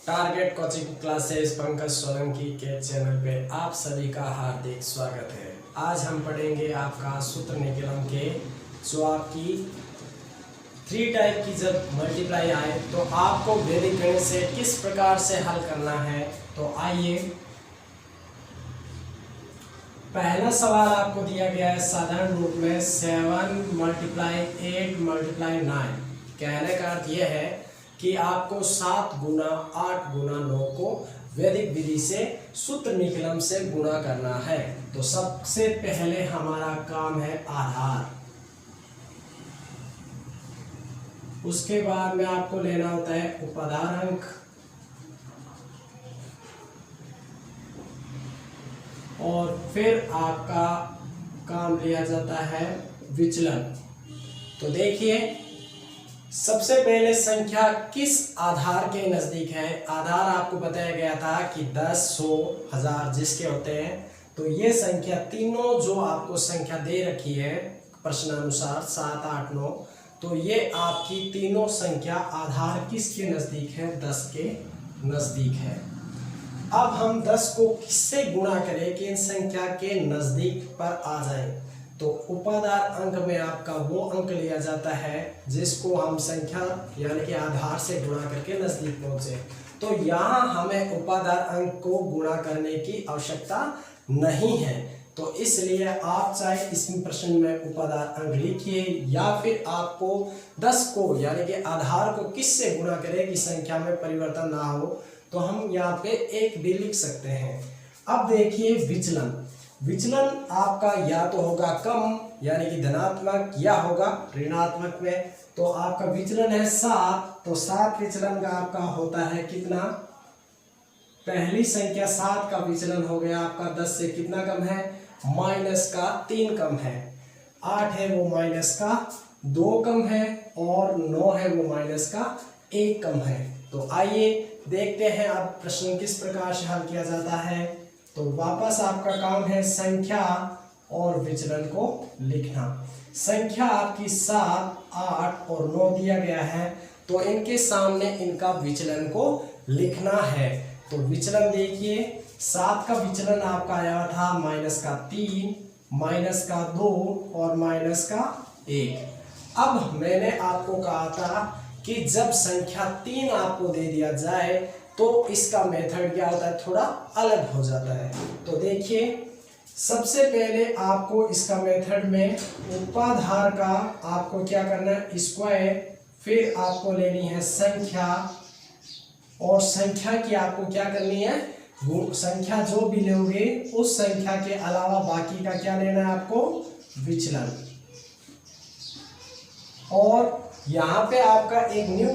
Target coaching classes Pankaj Solanki के channel पे आप सभी का हार्दिक स्वागत है। आज हम पढ़ेंगे आपका सूत्र निकलन के जो आपकी 3 टाइप की जब मल्टीप्लाई आए तो आपको वैदिक गणित से किस प्रकार से हल करना है। तो आइए, पहला सवाल आपको दिया गया है साधारण रूप में 7 × 8 × 9। कहने का अर्थ यह है कि आपको 7 गुना 8 गुना 9 को वैदिक विधि से सूत्र निकलन से गुणा करना है। तो सबसे पहले हमारा काम है आधार, उसके बाद में आपको लेना होता है उपाधार अंक, और फिर आपका काम लिया जाता है विचलन। तो देखिए, सबसे पहले संख्या किस आधार के नजदीक है। आधार आपको बताया गया था कि 10, 100, 1000 जिसके होते हैं। तो ये संख्या तीनों जो आपको संख्या दे रखी है प्रश्नानुसार 7, 8, 9, तो ये आपकी तीनों संख्या आधार किसके नजदीक है, 10 के नजदीक है। अब हम 10 को किससे गुणा करें कि इन संख्या के नजदीक पर आ जाए। तो उपाधार अंक में आपका वो अंक लिया जाता है जिसको हम संख्या यानी कि आधार से गुणा करके नजदीक पहुंचे। तो यहाँ हमें उपाधार अंक को गुणा करने की आवश्यकता नहीं है। तो इसलिए आप चाहे इस प्रश्न में उपाधार अंक लिखिए या फिर आपको 10 को यानी कि आधार को किससे गुणा करें कि संख्या में परिवर्तन ना हो, तो हम यहाँ पे 1 भी लिख सकते हैं। अब देखिए विचलन, विचलन आपका या तो होगा कम यानी कि धनात्मक या होगा ऋणात्मक में। तो आपका विचलन है 7, तो 7 विचलन का आपका होता है कितना, पहली संख्या 7 का विचलन हो गया आपका 10 से कितना कम है, -3 कम है। 8 है वो -2 कम है, और 9 है वो -1 कम है। तो आइए देखते हैं अब प्रश्न किस प्रकार से हल किया जाता है। तो वापस आपका काम है संख्या और विचलन को लिखना। संख्या आपकी 7, 8 और 9 दिया गया है, तो इनके सामने इनका विचलन को लिखना है। तो विचलन देखिए, 7 का विचलन आपका आया था -3, -2 और -1। अब मैंने आपको कहा था कि जब संख्या 3 आपको दे दिया जाए तो इसका मेथड क्या होता है, थोड़ा अलग हो जाता है। तो देखिए, सबसे पहले आपको इसका मेथड में उपाधार का आपको क्या करना है, स्क्वायर, फिर आपको लेनी है संख्या, और संख्या की आपको क्या करनी है, वो संख्या जो भी लोगे उस संख्या के अलावा बाकी का क्या लेना है आपको, विचलन। और यहाँ पे आपका एक न्यू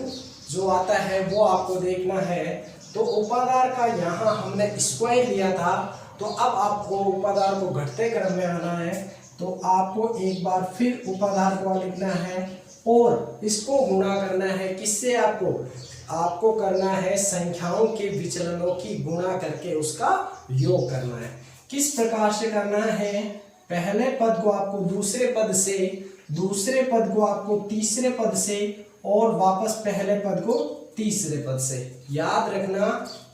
जो आता है वो आपको देखना है। तो उपाधार का यहाँ हमने स्क्वायर लिया था, तो अब आपको उपाधार को घटते क्रम में आना है। तो आपको एक बार फिर उपाधार को लिखना है और इसको गुणा करना है किससे, आपको करना है संख्याओं के विचलनों की गुणा करके उसका योग करना है। किस प्रकार से करना है, पहले पद को आपको दूसरे पद से, दूसरे पद को आपको तीसरे पद से, और वापस पहले पद को तीसरे पद से। याद रखना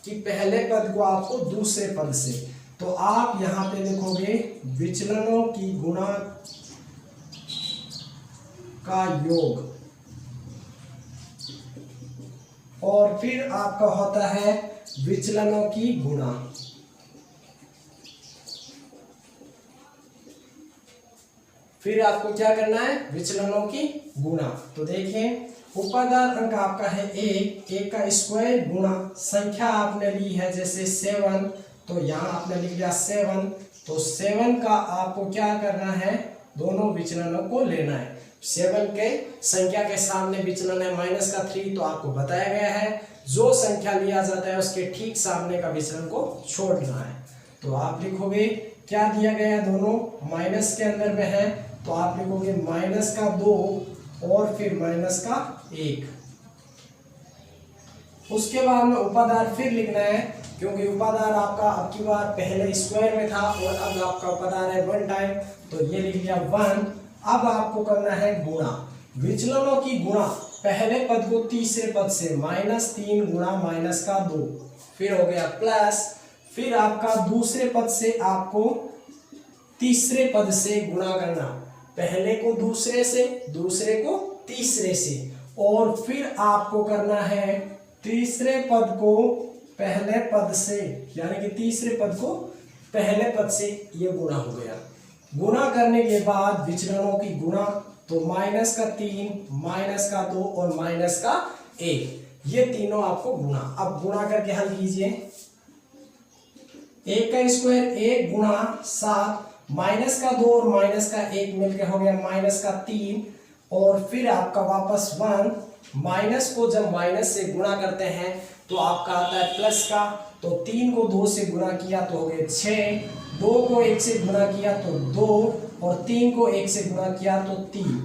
कि पहले पद को आपको दूसरे पद से। तो आप यहाँ पे लिखोगे विचलनों की गुणा का योग, और फिर आपका होता है विचलनों की गुणा। फिर आपको क्या करना है, विचलनों की गुणा। तो देखिए, उपाधार अंक आपका है 1 का स्क्वायर गुणा संख्या आपने ली है जैसे 7, तो यहाँ आपने लिख दिया 7। तो 7 का आपको क्या करना है, दोनों विचलनों को लेना है। 7 के संख्या के सामने विचलन है -3, तो आपको बताया गया है जो संख्या लिया जाता है उसके ठीक सामने का विचलन को छोड़ना है। तो आप लिखोगे क्या दिया गया, दोनों माइनस के अंदर में है, तो आप लिखोगे -2 और फिर -1। उसके बाद में उपाधार फिर लिखना है, क्योंकि उपाधार आपका अब की बार पहले स्क्वायर में था और अब आपका उपाधार है 1 टाइम, तो ये लिख लिया 1। अब आपको करना है गुणा, विचलनों की गुणा। पहले पद को तीसरे पद से -3 गुणा -2, फिर हो गया प्लस, फिर आपका दूसरे पद से आपको तीसरे पद से गुणा करना, पहले को दूसरे से, दूसरे को तीसरे से, और फिर आपको करना है तीसरे पद को पहले पद से, यानी कि तीसरे पद को पहले पद से, ये गुणा हो गया। गुणा करने के बाद विचलनों की गुणा, तो -3, -2 और -1, ये तीनों आपको गुणा। अब गुणा करके हल कीजिए। 1 का स्क्वायर 1 गुणा 7, -2 और -1 मिलकर हो गया -3, और फिर आपका वापस 1, माइनस को जब माइनस से गुणा करते हैं तो आपका आता है प्लस का, तो 3 को 2 से गुणा किया तो हो गए 6, 2 को 1 से गुणा किया तो 2, और 3 को 1 से गुणा किया तो 3,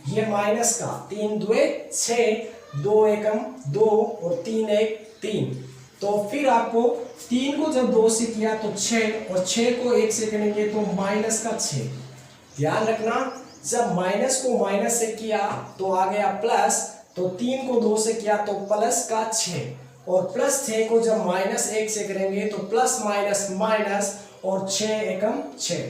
ये माइनस का, 3 2 6, 2 एकम 2 और 3 1 3, तो फिर आपको 3 को जब 2 से किया तो 6, और 6 को 1 से करेंगे तो -6। ध्यान रखना, जब माइनस को माइनस से किया तो आ गया प्लस, तो 3 को 2 से किया तो +6, और +6 को जब -1 से करेंगे तो प्लस माइनस माइनस, और 6 एकम 6।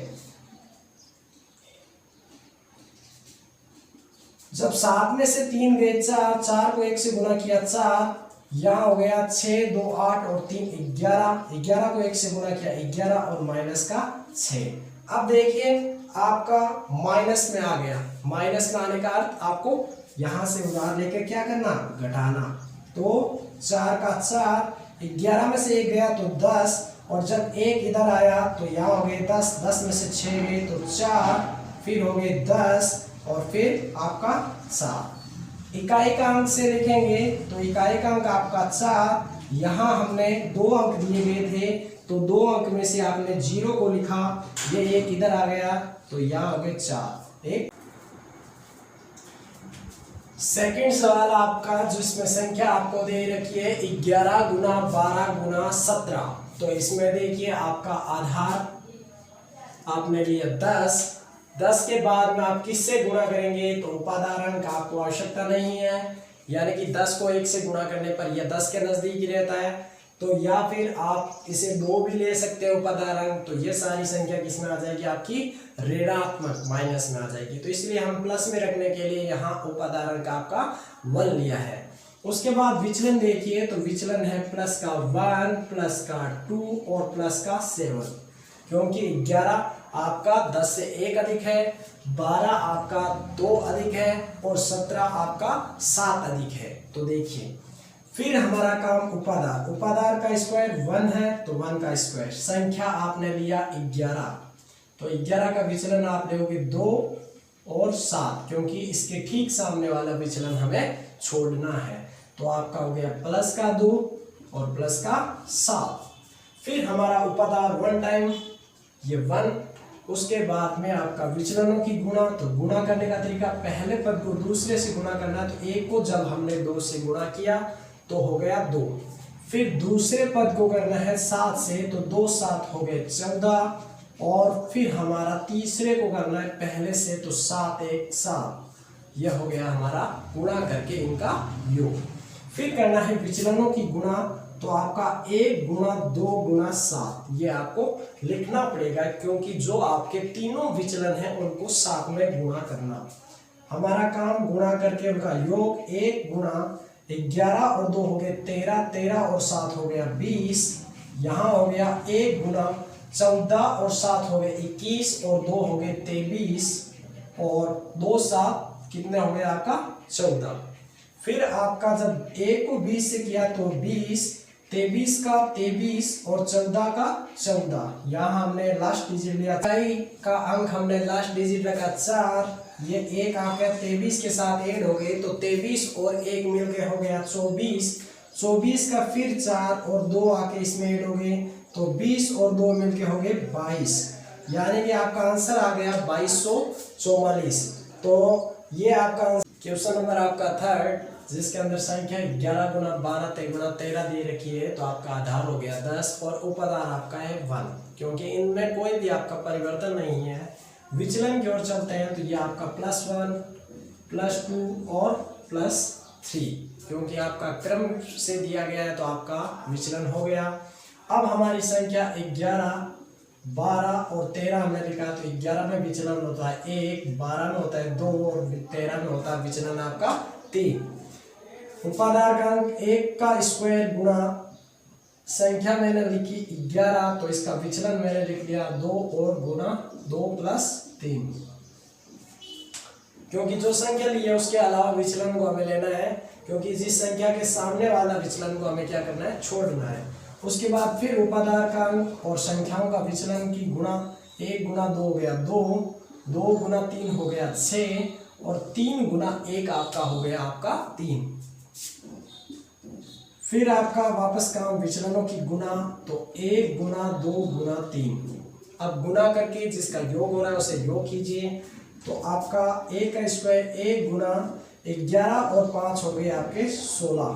जब 7 में से 3 गए 4, 4 को 1 से गुणा किया 4, यहाँ हो गया 6 2 8 और 3 11, 11 को 1 से गुणा किया 11 और -6। अब देखिए आपका माइनस में आ गया, माइनस में आने का अर्थ आपको यहां से उधार लेकर क्या करना, घटाना। तो 4 का 4, 11 में से 1 गया तो 10, और जब 1 इधर आया तो यहाँ हो गए 10, 10 में से 6 गए तो 4, फिर हो गए 10, और फिर आपका 7। इकाई का अंक से लिखेंगे तो इकाई का अंक आपका 4, यहाँ हमने 2 अंक दिए गए थे, तो 2 अंक में से आपने 0 को लिखा, ये 1 इधर आ गया, तो यहाँ हो गए 4। एक सेकंड सवाल आपका, जिसमें संख्या आपको दे रखी है 11 गुना 12 गुना 17, तो इसमें देखिए आपका आधार आपने लिया 10, 10 के बाद में आप किससे गुणा करेंगे, तो उपादान का आपको आवश्यकता नहीं है, यानी कि 10 को 1 से गुणा करने पर यह 10 के नजदीक ही रहता है, तो या फिर आप इसे 2 भी ले सकते हो उपादान, तो ये सारी संख्या किस में आ जाएगी, आपकी ऋणात्मक माइनस में आ जाएगी, तो इसलिए हम प्लस में रखने के लिए यहाँ उपादान का आपका 1 लिया है। उसके बाद विचलन देखिए, तो विचलन है प्लस का 1, प्लस का 2 और प्लस का 7, क्योंकि 11 आपका 10 से 1 अधिक है, 12 आपका 2 अधिक है, और 17 आपका 7 अधिक है। तो देखिए फिर हमारा काम उपादान, उपादान का स्क्वायर 1 है, तो 1 का स्क्वायर, संख्या आपने लिया 11, तो 11 का विचलन आप लोगे 2 और 7, क्योंकि इसके ठीक सामने वाला विचलन हमें छोड़ना है, तो आपका हो गया प्लस का 2 और प्लस का 7। फिर हमारा उपादान 1 टाइम ये 1, उसके बाद में आपका विचलनों की गुणा, तो गुणा करने का तरीका पहले पद को दूसरे से गुणा करना, तो 1 को जब हमने 2 से गुणा किया तो हो गया 2, फिर दूसरे पद को करना है 7 से, तो 2 7 हो गए 14, और फिर हमारा तीसरे को करना है पहले से, तो 7 1 7, यह हो गया हमारा गुणा करके इनका योग। फिर करना है विचलनों की गुणा, तो आपका 1 गुणा 2 गुणा 7, ये आपको लिखना पड़ेगा, क्योंकि जो आपके तीनों विचलन हैं उनको साथ में गुणा करना। हमारा काम गुणा करके उनका योग, 1 गुणा 11 और 2 हो गए 13, 13 और 7 हो गया 20, यहाँ हो गया 1 गुणा 14 और 7 हो गए 21, और 2 हो गए 23, और 2 7 कितने हो गए आपका 14। फिर आपका जब 1 को 20 से किया तो 20, 23 का 23 और 14 का 14, यहाँ हमने लास्ट डिजिट लिया, इकाई का अंक हमने लास्ट डिजिट रखा 4, ये 1 आकर 23 के साथ ऐड हो गए, तो 23 और 1 मिलकर हो गया 24, 24 का फिर 4 और 2 आके इसमें ऐड हो गए, तो 20 और 2 मिलके हो गए 22, यानी कि आपका आंसर आ गया 2244। तो ये आपका क्वेश्चन नंबर आपका 3rd, जिसके अंदर संख्या 11 गुना 12 गुना 13 दे रखी है, तो आपका आधार हो गया 10 और उपादान आपका है 1, क्योंकि इनमें कोई भी आपका परिवर्तन नहीं है। विचलन की ओर चलते हैं, तो ये आपका +1 +2 और 3, क्योंकि आपका क्रम से दिया गया है तो आपका विचलन हो गया। अब हमारी संख्या 11, 12 और 13 हमने लिखा, तो 11 में विचलन होता है 1, 12 में होता है 2 और 13 में होता है विचलन आपका 3। उपादान 1 का स्क्वायर गुना संख्या मैंने लिखी 11, तो इसका विचलन मैंने लिख लिया 2 और गुना 2 + 3, क्योंकि जो संख्या ली है उसके अलावा विचलन को हमें लेना है, क्योंकि जिस संख्या के सामने वाला विचलन को हमें क्या करना है, छोड़ना है। उसके बाद फिर उपादान और संख्याओं का विचलन की गुणा, 1 गुना 2 हो गया 2, 2 गुना 3 हो गया 6 और 3 गुना 1 आपका हो गया आपका 3। फिर आपका वापस काम विचलनों की गुना, तो 1 गुना 2 गुना 3। अब गुना करके जिसका योग हो रहा है उसे योग कीजिए, तो आपका 1 का स्क्वायर 1 गुना 11 और 5 हो गए आपके 16,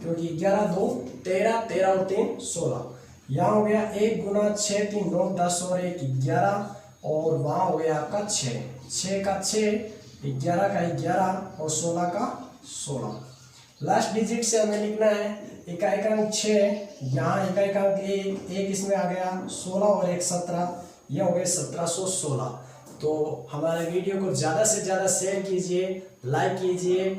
क्योंकि 11 2 13, 13 और 3 16। यहाँ हो गया 1 गुना 6 3 9 10 और 1 11 और वहाँ हो गया आपका 6, 6 का 6, 11 का 11 और 16 का 16। लास्ट डिजिट से हमें लिखना है इकाई का अंक 6, यहाँ इकाई का अंक 1 इसमें आ गया 16 और 1 17, यह हो गए 1716। तो हमारे वीडियो को ज़्यादा से ज़्यादा शेयर कीजिए, लाइक कीजिए।